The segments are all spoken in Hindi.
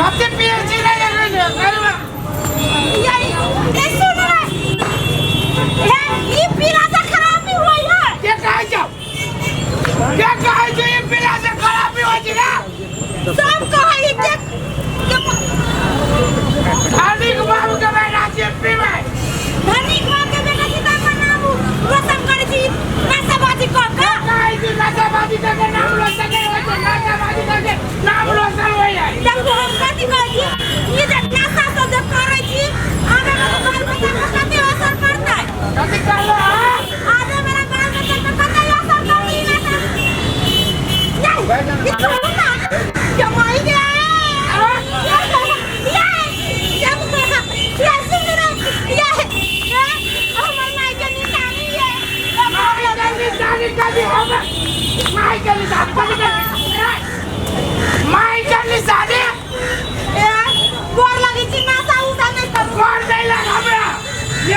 कते पिएची नहीं है करवा ये सुन रे ये पीला से खराब भी हुई है क्या कहे जो ये पीला से खराब भी हो जी ना सब कहे ये धार्मिक बाबू के बेटा जेपी में धार्मिक बाबू के बेटा सीता का नाम रोशन करे छी नासाबाजी को का कहे छी नासाबाजी के नाम रोशन करे नासाबाजी के नाम रोशन होय है जब हम कथि कहै छी ये जे नासा सब जे करे छी आगे मेरा बाल बच्चा पर कते असर पड़ता है कथि कहलो आगे मेरा बाल बच्चा पर कते असर पड़ता है क्या माई गया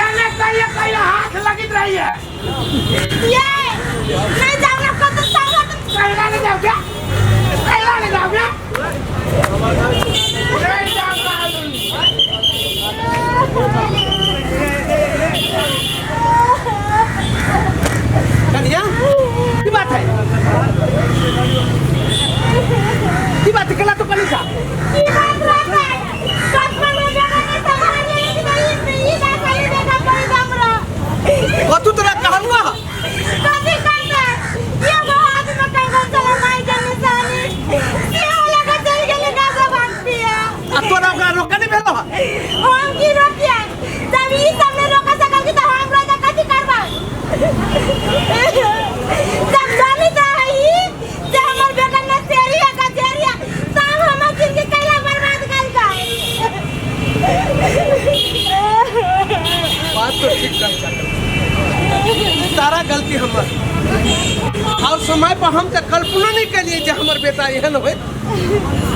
हाथ लगित रही है ये नहीं जाओगे कब तक कहला नहीं जाओगे कहला नहीं जाओगे नहीं जाओगे कन्या की बात है की बात है तो कल सा की बात रहता है कस्टमर हो जाएगा नहीं सामान लेने नहीं ये बात है देखा कोई हमरा कतु तोरा कहलवा कभी करता ये बहुत में कहीं चला माई के निशानी ये लगा चल गेले गाजा भागती है आ तोरा ओकरा रोका नहीं भेलो हम की रोकिया जब ई सब ने रोका सकल की तो हम रोजा कथि करबा जब जानी तो है जे हमर बेटा ने तेरिया का तेरिया तब हम जिंदगी कैला बर्बाद कर का बात तो ठीक कर सारा गलती हमर और समय पर हम तो कल्पना नहीं करिए जे हमर बेटा एहन होय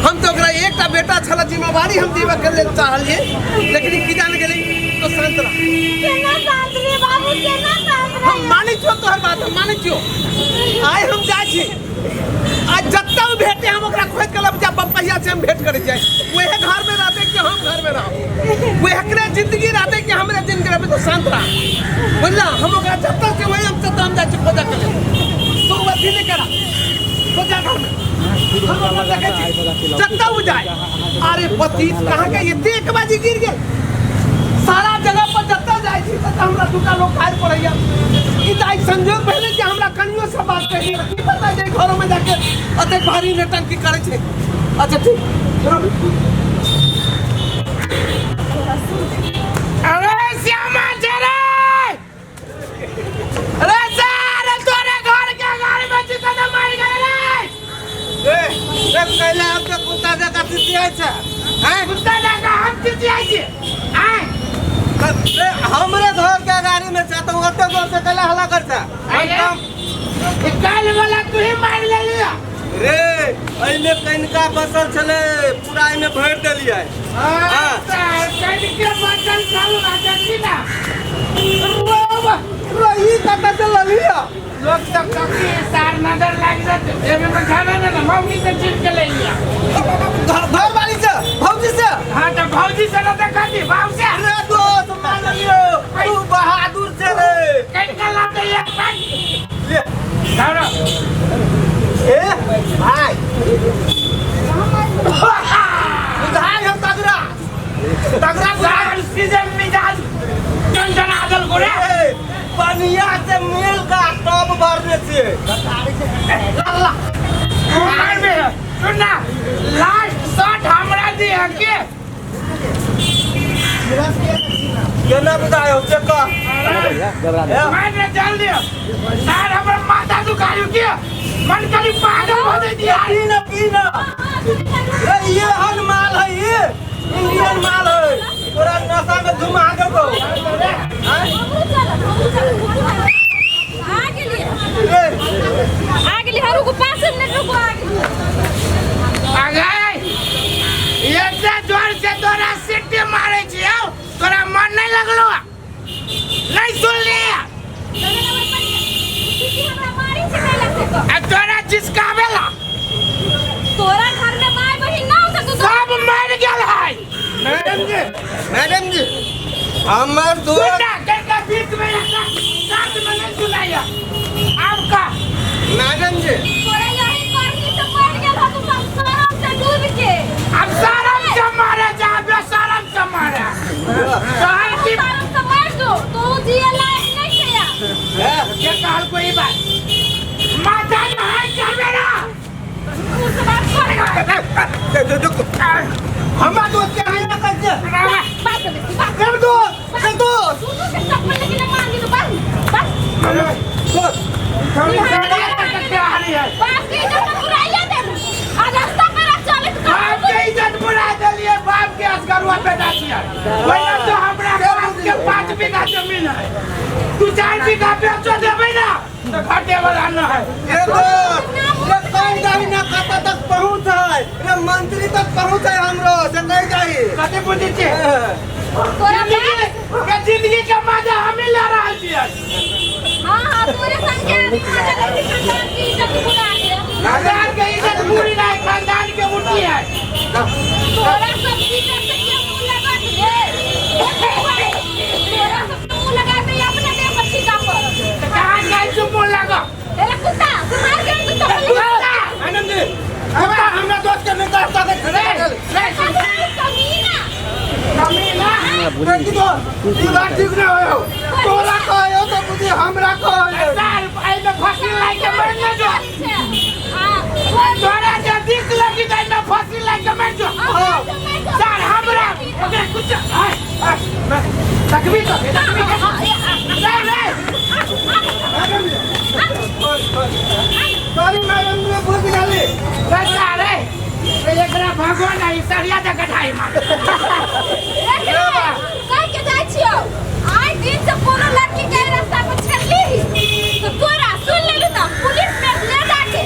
हम तो ओकरा एकटा बेटा छला जिम्मेवारी हम देबे के लेल चाहलिए लेकिन की जान गेली तो शांत रह केना शांत रे बाबू केना शांत रे हम मानै छियो तोहर बात हम मानै छियो आइ हम जाइ छी आज जत्ता भेटे हम ओकरा खोज के लब जा बपैया से हम भेंट करे जाए वही घर में रहते कि हम घर में रहो वही एकरे जिंदगी रहते कि हमरे जिंदगी रहे तो शांत रह बोलना हम ओकरा जत्ता से वही हम तत्ता हम जाइ छी खोजा के तो वही नहीं करा खोजा घर में हम देखे छी जत्ता हो जाए अरे पति कहां के ये एक बाजी गिर गए सारा जगह पर जत्ता जाइ छी त हमरा दुटा लोग खाए पड़ैया ई त आई संजोग पहले कि हमरा कनियो से बात करी की पता जे घरों में जाके अते भारी नटंकी करे छे अच्छा ठीक अरे श्यामा जरे अरे सर तोरे घर के गाड़ी में चिता न मार गए ए कहले अब तक कुत्ता जका तितिया छै हैं कुत्ता जका हम तितिया छी हैं हमरे घर के गाड़ी में छ तो ओते जोर से कहले हल्ला करता काल वाला तू ही मार ले लिया रे एने कनिका बसल छले पूरा एने भर देलिए हां कनिका बसल चालू राजा की ना रही कता से ललिया लोग सब कभी सार नजर लग जाते एमे में खाना ना मौगी से चिप के ले लिया घर वाली से भौजी से हां तो भौजी से ना देखा थी बाबू से अरे दोस्त मान लियो तू बहादुर से रे कनिका लाते एक बार ले दारो ए भाई उधार हम तगड़ा सीजन मिजाज टंडन आदल को रे पनिया से मिल का टॉप भरने से अल्लाह मार में सुनना लास्ट शॉट हमरा दी है के केना बतायो चेक मैंने जान लिया सर हमर माथा दुखायो के मन करी पागल हो दे दिया पीना ए ये हन माल है ये इंडियन माल है पूरा नशा में घुमा के को आगे ले हरु को 5 मिनट रुको आगे ये से जोर से तोरा सिटी मारे छियो तोरा मन नहीं लगलो नहीं सुन लिया तोरा जिसका बेला तोरा घर में माय बहिन ना हो तो सब मर मैडम जी हमार सुन दोस्त ना, के बीच में ऐसा साथ में नहीं सुनाया आपका। मैडम जी तोरा यही करनी तो मर गेल हो तू सब शरम से डूब के। अब शरम से मारे जहाँ पे शरम से मारे कहल की शरम से मर दो तो जिए लायक नहीं है यार। ये कहल कोई बात माता नहीं कर मेरा उस बात करेगा। हमार दोस्त के हां ना कर दे बात कर बात कर दो कर दो तू तो के चप्पल लेके मार दी तो बस थोड़ी साड़ी क्या हाली है बाप की इज्जत बुराइया दे आज रास्ता पर चले तो बाप के इज्जत बुरा दिलिए बाप के असगरुआ बेटा छिया वही तो हमरा बाप के 5 बीघा जमीन है तू 4 बीघा बेचो देबै ना तो घाटे वाला न है ये दोस्त ये कौन जाई ना खाता तक पहुंच है ये मंत्री तक पहुंच है हमरो से नहीं जाई कते बुझी छे तोरा जिंदगी के मजा हम ही ले रहल छियै हां तोरे संगे खानदान की इज्जत बुरा दे। खानदान के इज्जत पूरी नहीं खानदान के उठी है तोरा सब चीज से क्या मुंह लगा दे तोरा सब मुंह लगा दे अपने देह पर छिका पर कहां जाई तू मुंह लगा एला कुत्ता तू मार के तू चप्पल मैडम जी हमरा दोस्त के नेता साथे खड़े कमीना कमीना देखी तो ई बात ठीक ना होयो तोरा कहो तो बुझी हमरा कहो साल आई में फसिल लाई के मर न जो हां तोरा जे दिख लगी जाई में फसिल लाई के मर जो साल हमरा ओकरा कुछ तकबी तो नहीं सॉरी मैडम जी भूल गई रास्ता रे एकरा भगवान आई सरिया दे कठाई मार कह के जाय छियो आइ दिन से कोनो लड़की के रास्ता पर छलली तो तोरा सुन लेलु त पुलिस में ले जाके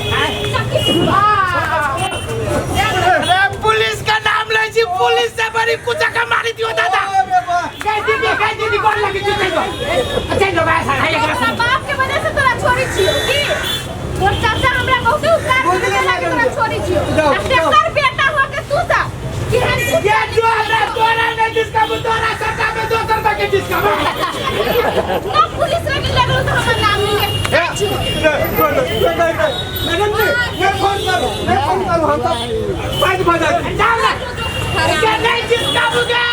रे पुलिस का नाम ले छी पुलिस से बड़ी कुछ का मारी दियो दादा कह दीदी कौन लगी तू अच्छा लो बस है एकरा बाप के वजह से तोरा छोड़ी छियो की तोर चाचा हमरा बहुत उपकार करे लागे तोरा छोड़ी छियो डॉक्टर बेटा हो के तू सा कि हम ये जो हमरा तोरा ने जिसका तोरा सटा में 200 रुपए के जिसका ना पुलिस लगे लगलो तो हमर नाम ले मैडम जी मैं फोन करूं हम तो 5 बजे जाओ ना क्या नहीं जिसका बुगे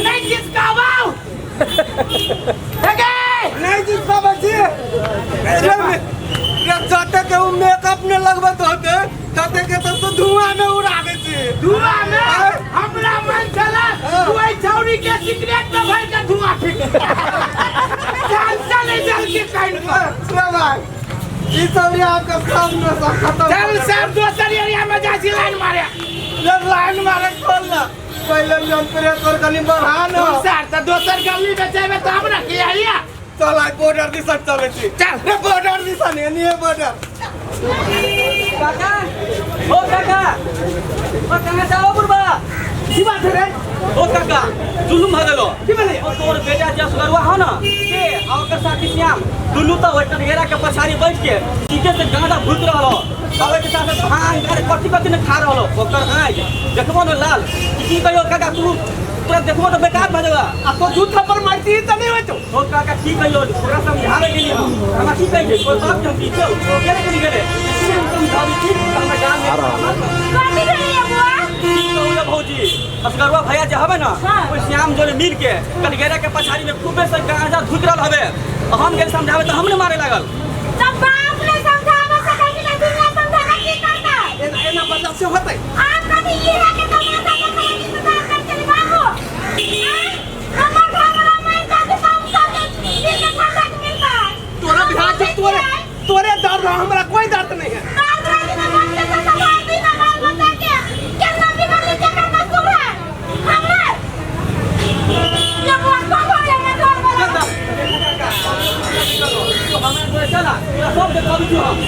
नहीं जिसका वाओ नहीं जिसका बच्ची ये जाते के मेकअप ने लगबत होते जाते के तो धुआं में उड़ा देती धुआं में हमरा मन चला तू आई छौरी के सिगरेट में भर के धुआं फेंक चल चल जल के काइन सुना भाई ये सब ये आपका काम में सब खत्म चल सब दोसर एरिया में जा सी लाइन मारे जब लाइन मारे खोल ना पहले टेम्परेचर कनी बढ़ा ना सर तो दोसर गली में जेबे त हमरा के आइया चल आई बॉर्डर दिशा चले छी चल रे बॉर्डर दिशा नहीं है बॉर्डर काका ओ काका ओ कहां जाओ बुरबा की बात है रे ओ काका जुलुम हो गेलो की बोले ओ तोर बेटा जस गरवा हो ना के आकर साथी श्याम दुनु तो ओट घेरा के पछाड़ी बैठ के सीधे से गांजा भूत रहलो बाबे के साथ भांग करे कथि ने खा रहलो ओकर आय देखबो न लाल की कहियो काका तू तोरा देखबो तो बेकार भ जाएगा आ तो झूठ पर मारती तो नहीं होतो ओ काका की कहियो पूरा समझावे के लिए हम की कहि कोई बात हम पीछे केने के गेले समझावी की हम गांव में कथि करिए बुआ कौन भौजी असगरवा भैया जे हवे ना ओइ श्याम जोरे मिल के कलगेरा के पछाड़ी में खूबे से गांजा धुत रहल हवे हम गेल समझावे त हमने मारे लागल तब बाप ने समझावा सके कि नहीं दुनिया समझाना की करता एना मतलब से होतै आप कभी ये है कि तमाशा देखने की इंतजार करके निभाओ हमर घरवा में काफी काम कर दिन में खाना मिलता है तोरा बिहार से तोरे डर रहा हमरा कोई डर नहीं है बात रात में बच्चे से सवाल भी ना बाल बच्चा के कितना भी कर लीजिए करना शुरू है हमर ये बहुत बड़ा है घर वाला तो हमें चला सब के कभी जो हम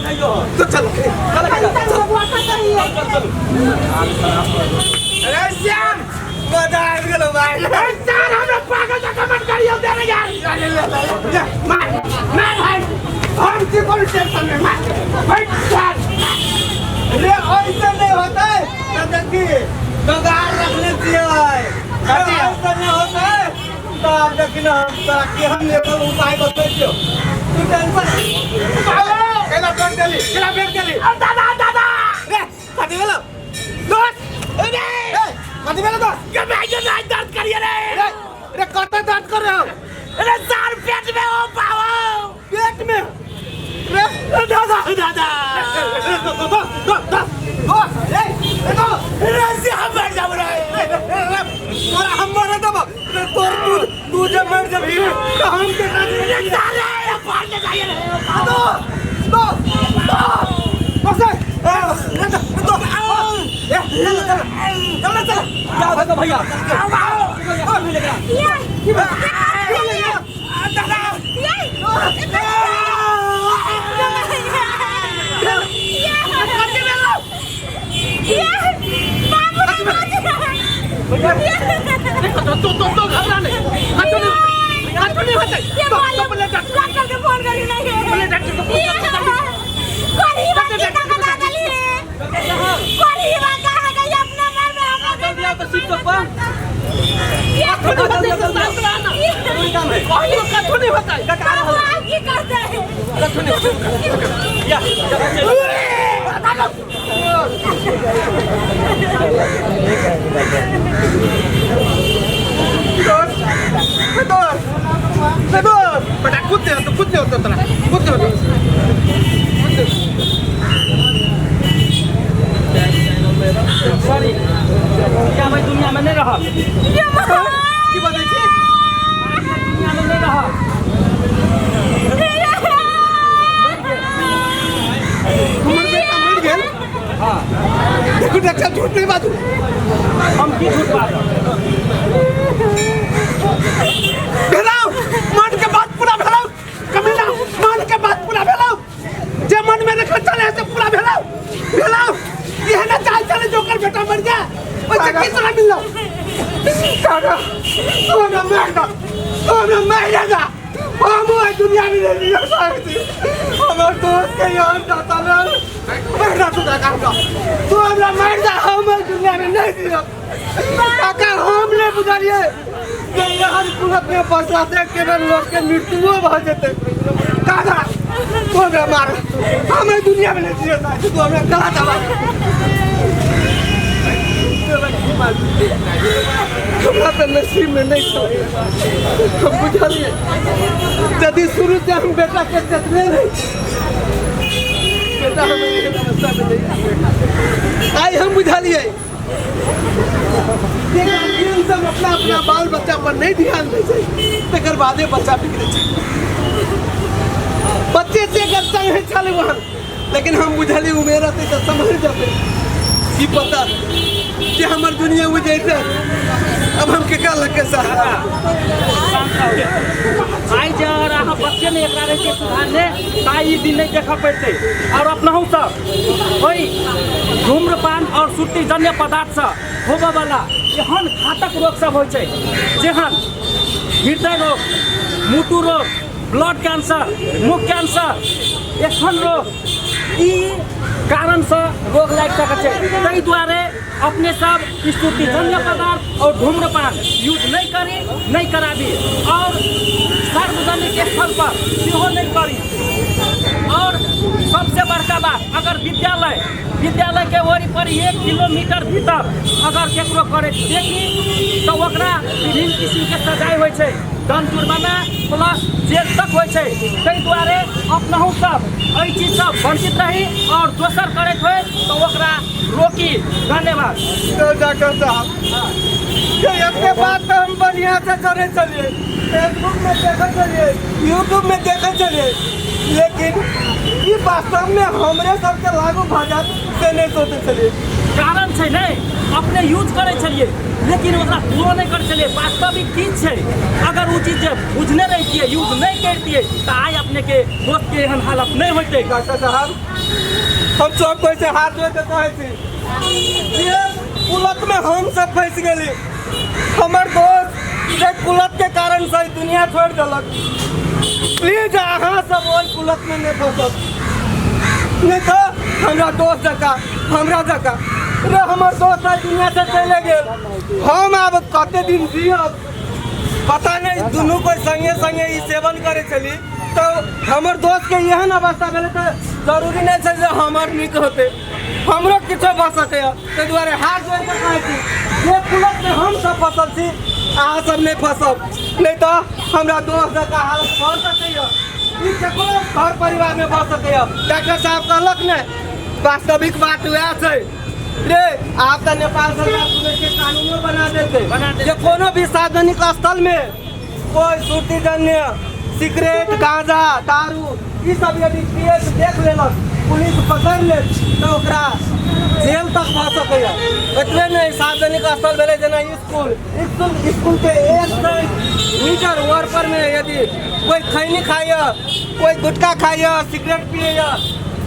खाइयो तो चल अरे श्याम मजा आ गेलो भाई सर हमरा पागल का कमेंट करियो दे रे यार मार भाई हम की कोन टेंशन में मार भाई सर रे ऐसे नहीं होता है तो देखी बगार रखने चाहिए लेकिन हम तोरा केहन लेखल उपाय बतैलियो तू टेंशन केला बैठ गेली दादा दादा रे कथि भेलो दोस्त अरे कथि भेलो दोस्त के भाई जो आज दर्द करिए रे रे कत दर्द कर रहे हो अरे सर पेट में हो पाओ पेट में रे दादा दादा अरे से हम मर जाब रे तोरा हम मारे देबो तोर तू जब मर जबी तो हम के अरे साले पार ले जाइए रे दो बस चल क्या भागो भैया तो घबरा नहीं हाथ नहीं होता तो बोले डॉक्टर के फोन करी नहीं बोले डॉक्टर को फोन गरीब के टका ला गली है गरीब का है कि अपना घर में आके दिया तो सीट पर कोई काम है कथु नहीं होता है की करते हैं कथु नहीं या बेटा खुद दे तो खुद दे होता तेरा खुद दे सॉरी क्या मैं दुनिया में नहीं रहा की बात है दुनिया में नहीं रहा तुम्हारे बेटा मर गया हाँ देखो डॉक्टर झूठ नहीं बात हम की झूठ बात भेलाओ मन के बात पूरा भेलाओ कमीना मन के बात पूरा भेलाओ जे मन में रखल चले से पूरा भेलाओ ये ना चाल चले जोकर बेटा मर गया ओसे की तरह मिललो काका तो ना मर जा हम दुनिया में नहीं रह सकती हमार दोस्त के यार जाता ना मरना तू काका तू हमरा मर जा हम दुनिया में नहीं रह काका हम ले बुझारिए कि यहाँ पुलिस में बरसाते केवल लोग के मृत्यु भ जेते काका तू हमरा मार हमें दुनिया में नहीं जिए तू हमरा गला दबा हमरा तो नसीब में नहीं था हम बुझालिए यदि शुरू से हम बेटा के जतने नहीं बेटा हमें ये अवस्था में नहीं आई हम बुझालिए सब अपना अपना बाल बच्चा पर नहीं ध्यान दे तकर बादे बच्चा बिगड़े बच्चे से अगर संग है चले वहाँ लेकिन हम बुझाली उमेर रहते तो संभल जाते की पता कि हमार दुनिया में जैसे अब हम के लगे सहारा आई जा रहा बच्चे ने एक के सुधारने ताई दिन नहीं देखा पड़ते और अपना सब वही धूम्रपान और सुट्टी जन्य पदार्थ से होबे वाला एहन घातक रोग सब हो जेहन हृदय रोग मुटु रोग ब्लड कैंसर मुख कैंसर एहन रोग ई कारण से रोग लग सके ताहि द्वारे अपने सब स्तुति जन्य पदार्थ और धूम्रपान यूज नहीं करी नहीं कराबी और सार्वजनिक स्थल पर सेहो नहीं करी और सबसे बड़का बात अगर विद्यालय के ओरी पर 1 किलोमीटर भीतर अगर केकरो करे देखी तो ओकरा विभिन्न किस्म के सजाए होइ छै दंड जुर्माना प्लस जेल तक होइ छै ताहि द्वारे अपनहु सब एहि चीज से वंचित रही और दोसर करैत होइ तो ओकरा रोकी धन्यवाद डॉक्टर साहब अपने बात तो हम बढ़िया से करे चलिए फेसबुक में देखे चलिए यूट्यूब में देखे चलिए लेकिन ये वास्तव में हमरे सबके लागू भाजत से नहीं सोचे चलिए कारण छै नहीं अपने यूज करे छलिए लेकिन ओकरा फॉलो नहीं करे छलिए वास्तविक चीज छै अगर वो चीज बुझने रहिए यूज नहीं करतिए तो आई अपने के दोस्त के एहन हालत नहीं होते डॉक्टर साहब हम सब कोई से हाथ जोड़ के कहे थी ये कुलत में हम सब फंस गए हमार दोस्त जे कुलत के कारण से दुनिया छोड़ दिलक प्लीज अहाँ सब वही कुलत में नहीं फंसब नहीं तो हमरा दोस्त जका हमरा जका रे हमार दोस्त दुनिया से चले गए हम अब कते दिन जियब पता नहीं दोनों कोई संगे संगे ई सेवन करे चली तो हमर दोस्त के यहन अवस्था भेले तो जरूरी नहीं छै जे हमर निक होते हमरो किछो भ सके ताहि दुआरे हाथ जोड़ के कहै छी ये कुलत में हम सब फसल छी अहाँ सब नहीं फसब नहीं तो हमरा दोस्त का हालत बढ़ सकैया ई केकरो घर परिवार में बढ़ सकैया। डॉक्टर साहब कहलक ने वास्तविक बात वह छै रे आपका नेपाल सरकार सुने के कानूनों बना देते जे कोनो भी सार्वजनिक स्थल में कोई सुर्तिजन्य सिगरेट गांजा दारू ये सब यदि पिए देख लेलक पुलिस पकड़ ले तो ओकरा जेल तक भ सकैया। एतबे नहीं सार्वजनिक स्थल भेले जेना स्कूल के 1 मीटर ऊपर में यदि कोई खैनी खाइए कोई गुटखा खाइए सिगरेट पिए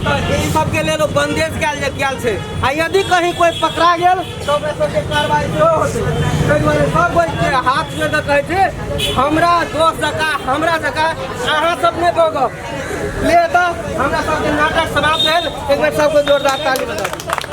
तो ये सब के लिए बंदेज कल छै आ यदि कहीं कोई पकड़ा गेल तो ओकरा सबके कार्रवाई होते। ताहि दुआरे सब कोई हाथ में तो कहै छै हमरा दोस्त जकाँ हमरा जकाँ अहाँ सब नहीं भोगब ले तो हमरा सबके नाटक समाप्त भेल। एक बेर सबको जोरदार ताली बजाउ।